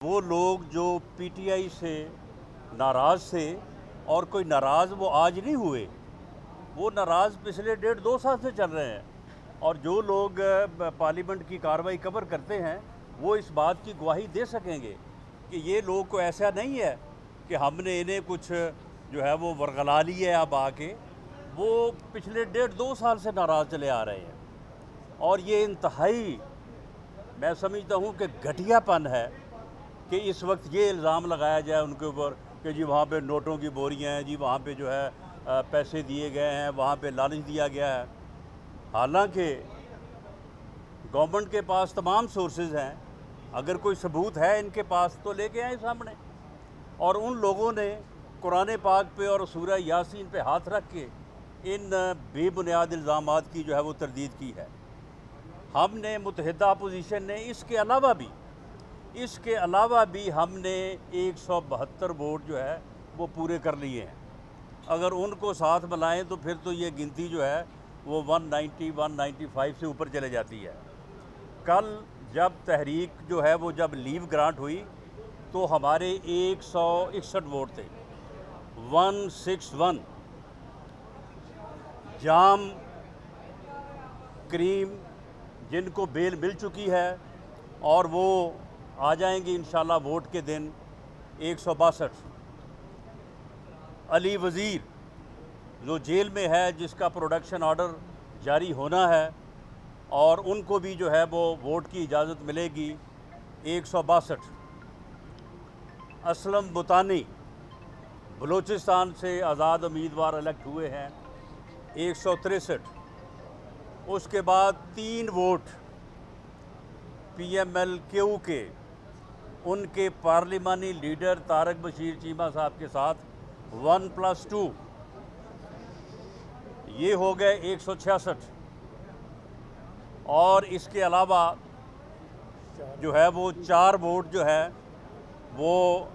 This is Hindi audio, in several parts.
वो लोग जो पीटीआई से नाराज़ थे और कोई नाराज़ वो आज नहीं हुए, वो नाराज़ पिछले 1.5-2 साल से चल रहे हैं। और जो लोग पार्लियामेंट की कार्रवाई कवर करते हैं वो इस बात की गवाही दे सकेंगे कि ये लोग को ऐसा नहीं है कि हमने इन्हें कुछ जो है वो वरगला लिया है अब आके। वो पिछले 1.5-2 साल से नाराज़ चले आ रहे हैं और ये इंतहाई मैं समझता हूँ कि घटियापन है कि इस वक्त ये इल्ज़ाम लगाया जाए उनके ऊपर कि जी वहाँ पे नोटों की बोरियां हैं, जी वहाँ पे जो है पैसे दिए गए हैं, वहाँ पे लालच दिया गया है। हालांकि गवर्नमेंट के पास तमाम सोर्सेज हैं, अगर कोई सबूत है इनके पास तो लेके आए सामने। और उन लोगों ने कुरान पाक पे और सूरह यासीन पे हाथ रख के इन बेबुनियाद इल्ज़ामात की जो है वो तरदीद की है। हमने मुत्तहिदा अपोजिशन ने इसके अलावा भी हमने 172 वोट जो है वो पूरे कर लिए हैं। अगर उनको साथ मिलाएं तो फिर तो ये गिनती जो है वो 190 195 से ऊपर चले जाती है। कल जब तहरीक जो है वो जब लीव ग्रांट हुई तो हमारे 161 वोट थे। 161 जाम करीम जिनको बेल मिल चुकी है और वो आ जाएंगे इंशाल्लाह वोट के दिन 162। अली वज़ीर जो जेल में है, जिसका प्रोडक्शन ऑर्डर जारी होना है, और उनको भी जो है वो वोट की इजाज़त मिलेगी 162। असलम बुतानी बलूचिस्तान से आज़ाद उम्मीदवार इलेक्ट हुए हैं 163। उसके बाद 3 वोट PMLQ के उनके पार्लिमानी लीडर तारक बशीर चीमा साहब के साथ 1+2 ये हो गए 166। और इसके अलावा जो है वो 4 वोट जो है वो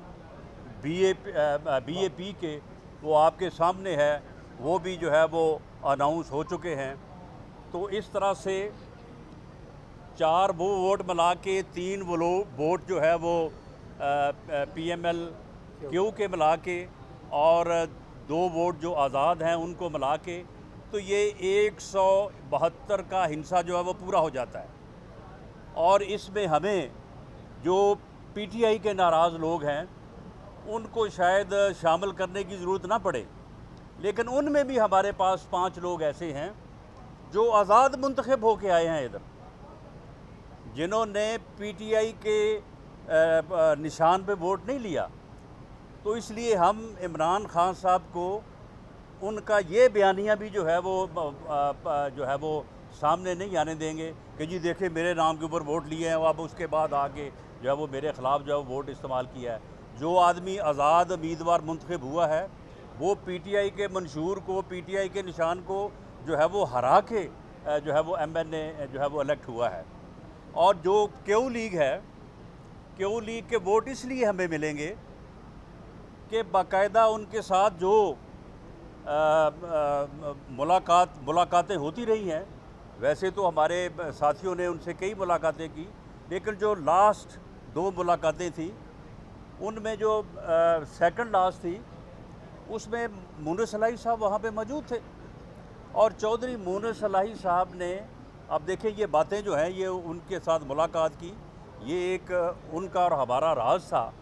BAP के वो आपके सामने है, वो भी जो है वो अनाउंस हो चुके हैं। तो इस तरह से 4 वो वोट मिला के 3 वोट जो है वो PMLQ के मिला के और 2 वोट जो आज़ाद हैं उनको मिला के, तो ये 172 का हिस्सा जो है वो पूरा हो जाता है। और इसमें हमें जो PTI के नाराज़ लोग हैं उनको शायद शामिल करने की ज़रूरत ना पड़े, लेकिन उनमें भी हमारे पास 5 लोग ऐसे हैं जो आज़ाद मुंतखब होके आए हैं इधर, जिन्होंने PTI के निशान पे वोट नहीं लिया। तो इसलिए हम इमरान खान साहब को उनका ये बयानिया भी जो है वो सामने नहीं आने देंगे कि जी देखें मेरे नाम के ऊपर वोट लिए हैं, अब उसके बाद आके जो है वो मेरे ख़िलाफ़ जो है वोट इस्तेमाल किया है। जो आदमी आज़ाद उम्मीदवार मुंतखब हुआ है वो PTI के मंशूर को, PTI के निशान को जो है वो हरा के जो है वो MNA जो है वो इलेक्ट हुआ है। और जो क्यू लीग है, क्यू लीग के वोट इसलिए हमें मिलेंगे कि बाकायदा उनके साथ जो मुलाकातें होती रही हैं। वैसे तो हमारे साथियों ने उनसे कई मुलाकातें की, लेकिन जो लास्ट 2 मुलाकातें थी उनमें जो सेकंड लास्ट थी उसमें मुनर सलाही साहब वहाँ पे मौजूद थे। और चौधरी मुनर सलाही साहब ने, अब देखें ये बातें जो हैं ये उनके साथ मुलाकात की, ये एक उनका और हमारा राज था,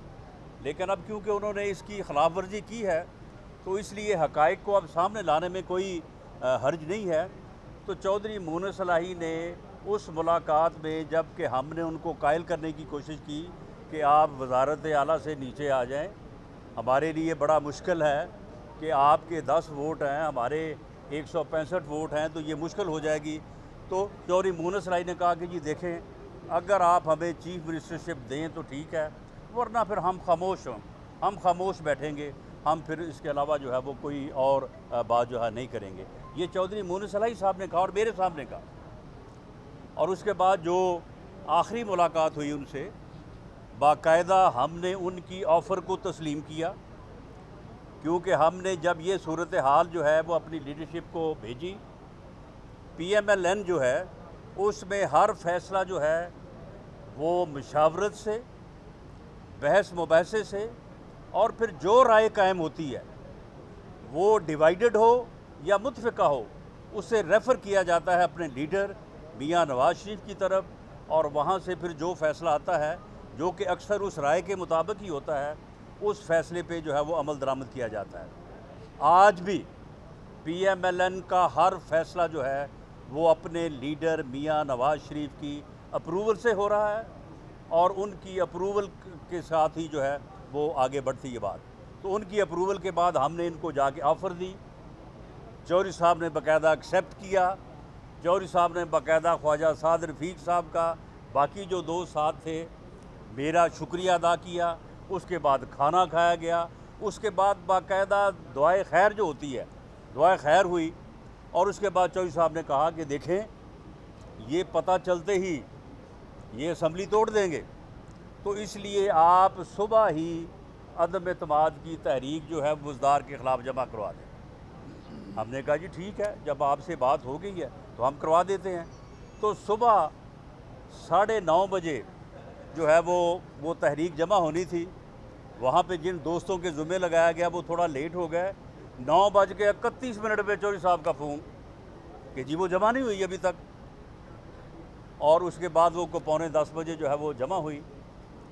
लेकिन अब क्योंकि उन्होंने इसकी खिलाफ वर्जी की है तो इसलिए हक़ाइक़ को अब सामने लाने में कोई हर्ज नहीं है। तो चौधरी मुनर सलाही ने उस मुलाकात में जब कि हमने उनको कायल करने की कोशिश की कि आप वज़ारत आला से नीचे आ जाएं, हमारे लिए बड़ा मुश्किल है कि आपके 10 वोट हैं, हमारे 165 वोट हैं, तो ये मुश्किल हो जाएगी। तो चौधरी मुनर सलाही ने कहा कि जी देखें, अगर आप हमें चीफ़ मिनिस्टरशिप दें तो ठीक है, वरना फिर हम खामोश बैठेंगे, हम फिर इसके अलावा जो है वो कोई और बात जो है नहीं करेंगे। ये चौधरी मुनर सलाही साहब ने कहा और मेरे सामने कहा। और उसके बाद जो आखिरी मुलाकात हुई उनसे, बाकायदा हमने उनकी ऑफ़र को तस्लीम किया, क्योंकि हमने जब ये सूरत हाल जो है वो अपनी लीडरशिप को भेजी, PMLN जो है उसमें हर फैसला जो है वो मशावरत से बहस मुबाहसे से, और फिर जो राय कायम होती है वो डिवाइडेड हो या मुतफ़िका हो, उसे रेफ़र किया जाता है अपने लीडर मियां नवाज़ शरीफ की तरफ, और वहाँ से फिर जो फ़ैसला आता है, जो कि अक्सर उस राय के मुताबिक ही होता है, उस फ़ैसले पे जो है वो अमल दरामद किया जाता है। आज भी PMLN का हर फ़ैसला जो है वो अपने लीडर मियां नवाज़ शरीफ की अप्रूवल से हो रहा है, और उनकी अप्रूवल के साथ ही जो है वो आगे बढ़ती है बात। तो उनकी अप्रूवल के बाद हमने इनको जाके ऑफ़र दी, चौधरी साहब ने बाकायदा एक्सेप्ट किया, चौधरी साहब ने बाकायदा ख्वाजा साद रफ़ीक साहब का, बाकी जो दोस्त साथ थे, मेरा शुक्रिया अदा किया, उसके बाद खाना खाया गया, उसके बाद बाकायदा दुआए खैर जो होती है, दुआए खैर हुई, और उसके बाद चौधरी साहब ने कहा कि देखें, ये पता चलते ही ये असम्बली तोड़ देंगे, तो इसलिए आप सुबह ही अदम एतमाद की तहरीक जो है बुज़दार के ख़िलाफ़ जमा करवा दें। हमने कहा जी ठीक है, जब आपसे बात हो गई है तो हम करवा देते हैं। तो सुबह 9:30 बजे जो है वो तहरीक जमा होनी थी। वहाँ पे जिन दोस्तों के ज़ुम्मे लगाया गया वो थोड़ा लेट हो गए। 9:31 पे चौधरी साहब का फ़ोन कि जी वो जमा नहीं हुई अभी तक, और उसके बाद वो 9:45 बजे जो है वो जमा हुई,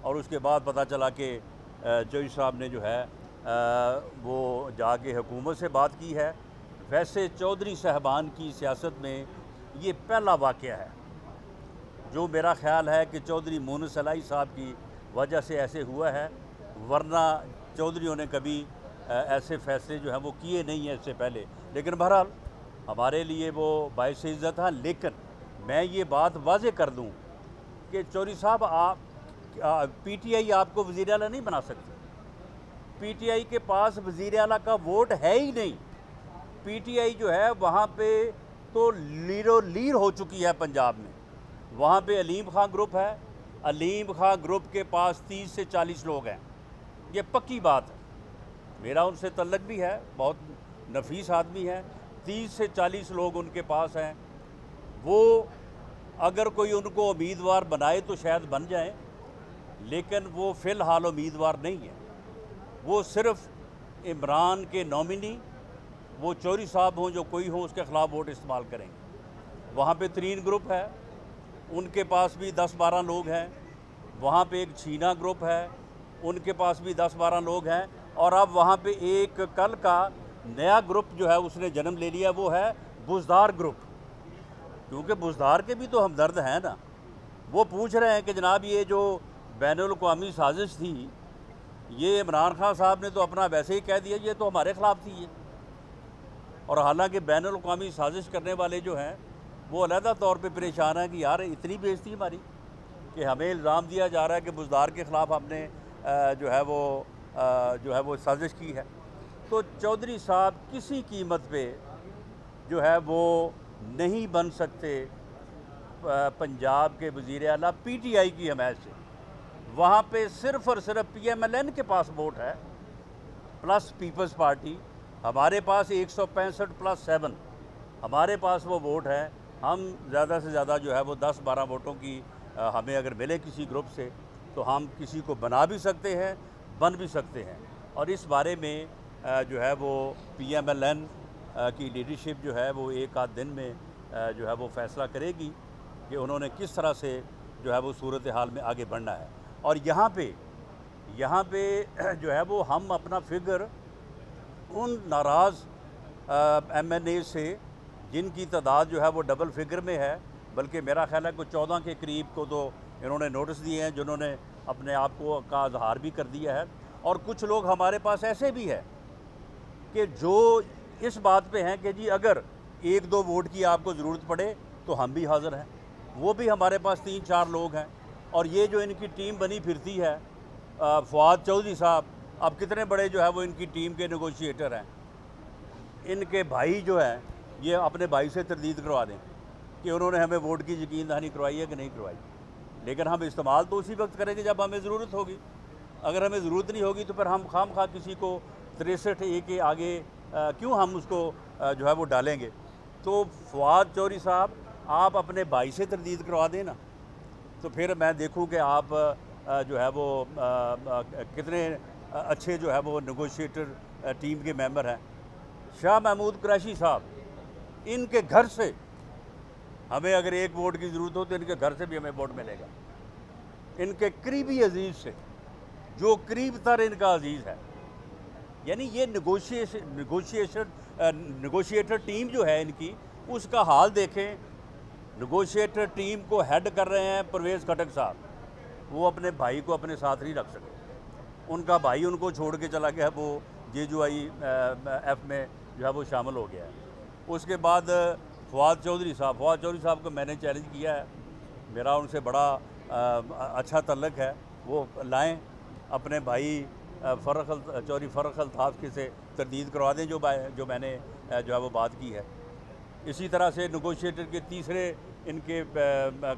और उसके बाद पता चला कि चौधरी साहब ने जो है वो जाके हुकूमत से बात की है। वैसे चौधरी साहबान की सियासत में ये पहला वाक़या है जो मेरा ख़्याल है कि चौधरी मोहम्मद सलाई साहब की वजह से ऐसे हुआ है, वरना चौधरियों ने कभी ऐसे फ़ैसले जो हैं वो किए नहीं हैं इससे पहले। लेकिन बहरहाल हमारे लिए वो बाइस इज़्ज़त है। लेकिन मैं ये बात वाज़े कर दूं कि चौधरी साहब, आप PTI आपको वज़ीर आला नहीं बना सकती। PTI के पास वज़ीर आला का वोट है ही नहीं। PTI जो है वहाँ पे तो लीरो लीर हो चुकी है पंजाब में। वहाँ पे अलीम खां ग्रुप है, अलीम खां ग्रुप के पास 30 से 40 लोग हैं, ये पक्की बात है। मेरा उनसे तल्लक भी है, बहुत नफीस आदमी है। 30 से 40 लोग उनके पास हैं। वो अगर कोई उनको उम्मीदवार बनाए तो शायद बन जाएं, लेकिन वो फ़िलहाल उम्मीदवार नहीं है। वो सिर्फ़ इमरान के नॉमिनी, वो चौधरी साहब हों जो कोई हो, उसके ख़िलाफ़ वोट इस्तेमाल करेंगे। वहाँ पे 3 ग्रुप है, उनके पास भी 10-12 लोग हैं। वहाँ पे एक छीना ग्रुप है, उनके पास भी 10-12 लोग हैं। और अब वहाँ पे एक कल का नया ग्रुप जो है उसने जन्म ले लिया, वो है बुज़दार ग्रुप, क्योंकि बुज़दार के भी तो हमदर्द हैं ना। वो पूछ रहे हैं कि जनाब ये जो बैनुल-अक़वामी साजिश थी, ये इमरान खान साहब ने तो अपना वैसे ही कह दिया, ये तो हमारे ख़िलाफ़ थी ये। और हालांकि बैनुल-अक़वामी साजिश करने वाले जो हैं वो अलहदा तौर पे परेशान हैं कि यार इतनी बेइज्जती हमारी, कि हमें इल्ज़ाम दिया जा रहा है कि बुज़दार के ख़िलाफ़ हमने जो है वो साजिश की है। तो चौधरी साहब किसी कीमत पे जो है वो नहीं बन सकते पंजाब के वज़ीर आला PTI की हमायत से। वहाँ पे सिर्फ़ और सिर्फ PMLN के पास वोट है, प्लस पीपल्स पार्टी। हमारे पास 165 + 7 हमारे पास वो वोट है। हम ज़्यादा से ज़्यादा जो है वो 10-12 वोटों की हमें अगर मिले किसी ग्रुप से, तो हम किसी को बना भी सकते हैं, बन भी सकते हैं। और इस बारे में जो है वो PMLN की लीडरशिप जो है वो एक आध दिन में जो है वो फ़ैसला करेगी कि उन्होंने किस तरह से जो है वो सूरत हाल में आगे बढ़ना है। और यहाँ पे जो है वो हम अपना फिगर उन नाराज़ MNA से, जिनकी तादाद जो है वो डबल फिगर में है, बल्कि मेरा ख्याल है कि 14 के करीब को तो इन्होंने नोटिस दिए हैं, जिन्होंने अपने आप को का इजहार भी कर दिया है। और कुछ लोग हमारे पास ऐसे भी है कि जो इस बात पे हैं कि जी अगर 1-2 वोट की आपको ज़रूरत पड़े तो हम भी हाज़िर हैं। वो भी हमारे पास 3-4 लोग हैं। और ये जो इनकी टीम बनी फिरती है, फवाद चौधरी साहब, अब कितने बड़े जो है वो इनकी टीम के नेगोशिएटर हैं। इनके भाई जो है, ये अपने भाई से तरदीद करवा दें कि उन्होंने हमें वोट की यकीन दहानी करवाई है कि नहीं करवाई। लेकिन हम इस्तेमाल तो उसी वक्त करेंगे जब हमें ज़रूरत होगी। अगर हमें ज़रूरत नहीं होगी तो फिर हम खामखा किसी को 63A के आगे क्यों हम उसको जो है वो डालेंगे। तो फवाद चौधरी साहब, आप अपने भाई से तरदीद करवा दें ना, तो फिर मैं देखूँ कि आप जो है वो कितने अच्छे जो है वो नेगोशिएटर टीम के मेंबर हैं। शाह महमूद कुरैशी साहब, इनके घर से हमें अगर एक वोट की ज़रूरत हो तो इनके घर से भी हमें वोट मिलेगा। इनके करीबी अजीज़ से, जो करीब तर इनका अजीज़ है, यानी ये नेगोशिएटर टीम जो है इनकी, उसका हाल देखें। नेगोशिएटर टीम को हेड कर रहे हैं परवेज़ खटक साहब। वो अपने भाई को अपने साथ नहीं रख सके, उनका भाई उनको छोड़ के चला गया, वो JUIF में जो है वो शामिल हो गया है। उसके बाद फवाद चौधरी साहब को मैंने चैलेंज किया है, मेरा उनसे बड़ा अच्छा तल्लक है, वो लाएं अपने भाई चौधरी फ़र्रुख अल्ताफ़ के से तरदीद करवा दें जो मैंने जो है वो बात की है। इसी तरह से नेगोशिएटर के तीसरे इनके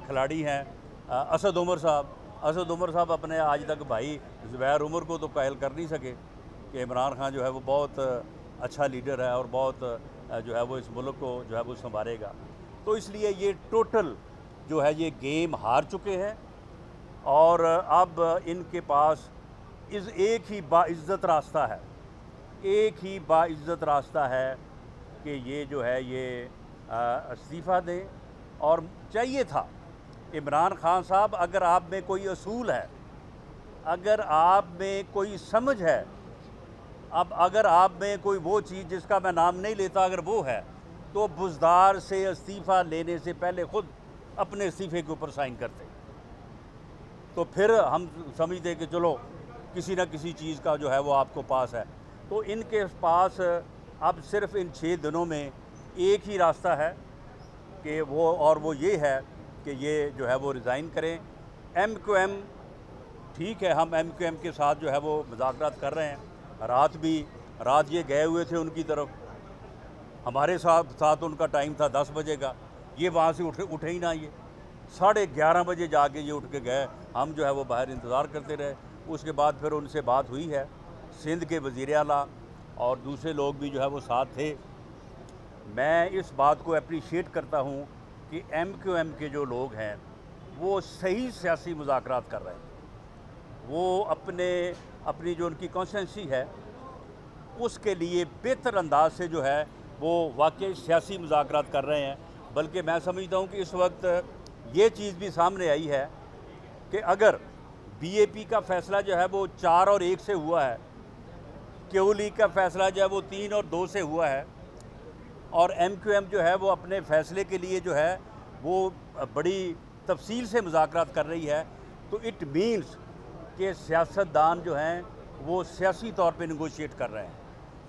खिलाड़ी हैं असद उमर साहब अपने आज तक भाई ज़ुबैर उमर को तो कायल कर नहीं सके कि इमरान खान जो है वो बहुत अच्छा लीडर है और बहुत जो है वो इस मुल्क को जो है वो संभालेगा। तो इसलिए ये टोटल जो है ये गेम हार चुके हैं और अब इनके पास एक ही बाइज़्ज़त रास्ता है कि ये जो है ये इस्तीफ़ा दें। और चाहिए था इमरान खान साहब, अगर आप में कोई असूल है, अगर आप में कोई समझ है, अब अगर आप में कोई वो चीज़ जिसका मैं नाम नहीं लेता अगर वो है, तो बुज़दार से इस्तीफ़ा लेने से पहले ख़ुद अपने इस्तीफ़े के ऊपर साइन करते, तो फिर हम समझते कि चलो किसी न किसी चीज़ का जो है वो आपको पास है। तो इनके पास अब सिर्फ़ इन 6 दिनों में एक ही रास्ता है कि वो ये है कि ये जो है वो रिज़ाइन करें। MQM ठीक है, हम MQM के साथ जो है वो मुज़ाकरात कर रहे हैं। रात ये गए हुए थे उनकी तरफ, हमारे साथ उनका टाइम था 10 बजे का, ये वहाँ से उठे ही ना, ये 11:30 बजे जाके ये उठ के गए। हम जो है वो बाहर इंतज़ार करते रहे। उसके बाद फिर उनसे बात हुई है, सिंध के वज़ीर आला और दूसरे लोग भी जो है वो साथ थे। मैं इस बात को अप्रिशिएट करता हूँ कि MQM के जो लोग हैं वो सही सियासी मुज़ाकरात कर रहे हैं। वो अपनी जो उनकी कॉन्स्टिट्यूंसी है उसके लिए बेहतर अंदाज से जो है वो वाकई सियासी मुज़ाकरात कर रहे हैं। बल्कि मैं समझता हूँ कि इस वक्त ये चीज़ भी सामने आई है कि अगर BAP का फ़ैसला जो है वो 4 और 1 से हुआ है, Q लीग का फ़ैसला जो है वो 3 और 2 से हुआ है, और MQM जो है वो अपने फ़ैसले के लिए जो है वो बड़ी तफसील से मुज़ाकरात कर रही है, तो इट मीन्स कि सियासतदान जो हैं वो सियासी तौर पे नेगोशिएट कर रहे हैं,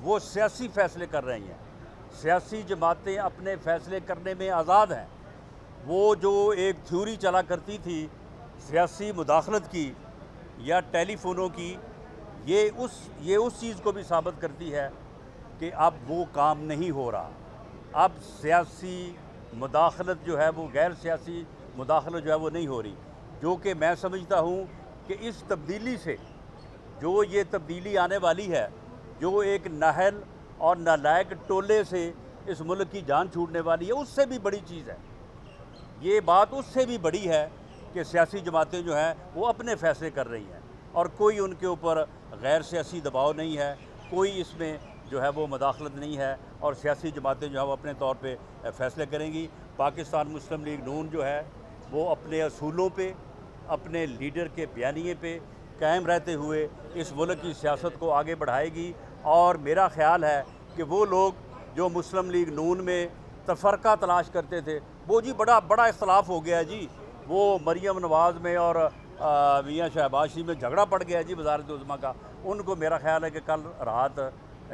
वो सियासी फ़ैसले कर रही हैं। सियासी जमातें अपने फ़ैसले करने में आज़ाद हैं। वो जो एक थ्योरी चला करती थी सियासी मुदाखलत की या टेलीफोनों की, ये उस चीज़ को भी साबित करती है कि अब वो काम नहीं हो रहा। अब सियासी मुदाखलत जो है वो गैर सियासी मुदाखलत जो है वो नहीं हो रही, जो कि मैं समझता हूँ कि इस तब्दीली से जो ये तब्दीली आने वाली है, जो एक नाहल और नालायक टोले से इस मुल्क की जान छूटने वाली है, उससे भी बड़ी चीज़ है। ये बात उससे भी बड़ी है कि सियासी जमातें जो हैं वो अपने फ़ैसले कर रही हैं और कोई उनके ऊपर गैर सियासी दबाव नहीं है, कोई इसमें जो है वो मुदाखलत नहीं है और सियासी जमातें जो है वो अपने तौर पे फ़ैसले करेंगी। पाकिस्तान मुस्लिम लीग नून जो है वो अपने असूलों पे, अपने लीडर के बयानिए पे कायम रहते हुए इस मुल्क की सियासत को आगे बढ़ाएगी। और मेरा ख़्याल है कि वो लोग जो मुस्लिम लीग नून में तफ़रक़ा तलाश करते थे, वो जी बड़ा इख्तलाफ हो गया जी, वो मरियम नवाज़ में और मियाँ शहबाज शरीफ में झगड़ा पड़ गया जी वज़ारत उज़्मा का। उनको मेरा ख़्याल है कि कल रात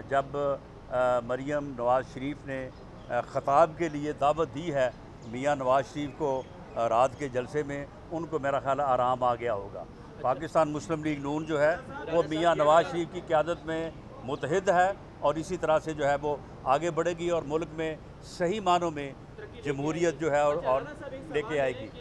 जब मरियम नवाज़ शरीफ ने ख़ताब के लिए दावत दी है मियाँ नवाज़ शरीफ को रात के जलसे में, उनको मेरा ख़्याल आराम आ गया होगा। पाकिस्तान मुस्लिम लीग नून जो है वो मियाँ नवाज़ शरीफ की क़यादत में मुत्तहिद है और इसी तरह से जो है वो आगे बढ़ेगी और मुल्क में सही मानों में जमहूरियत जो है और लेके आएगी।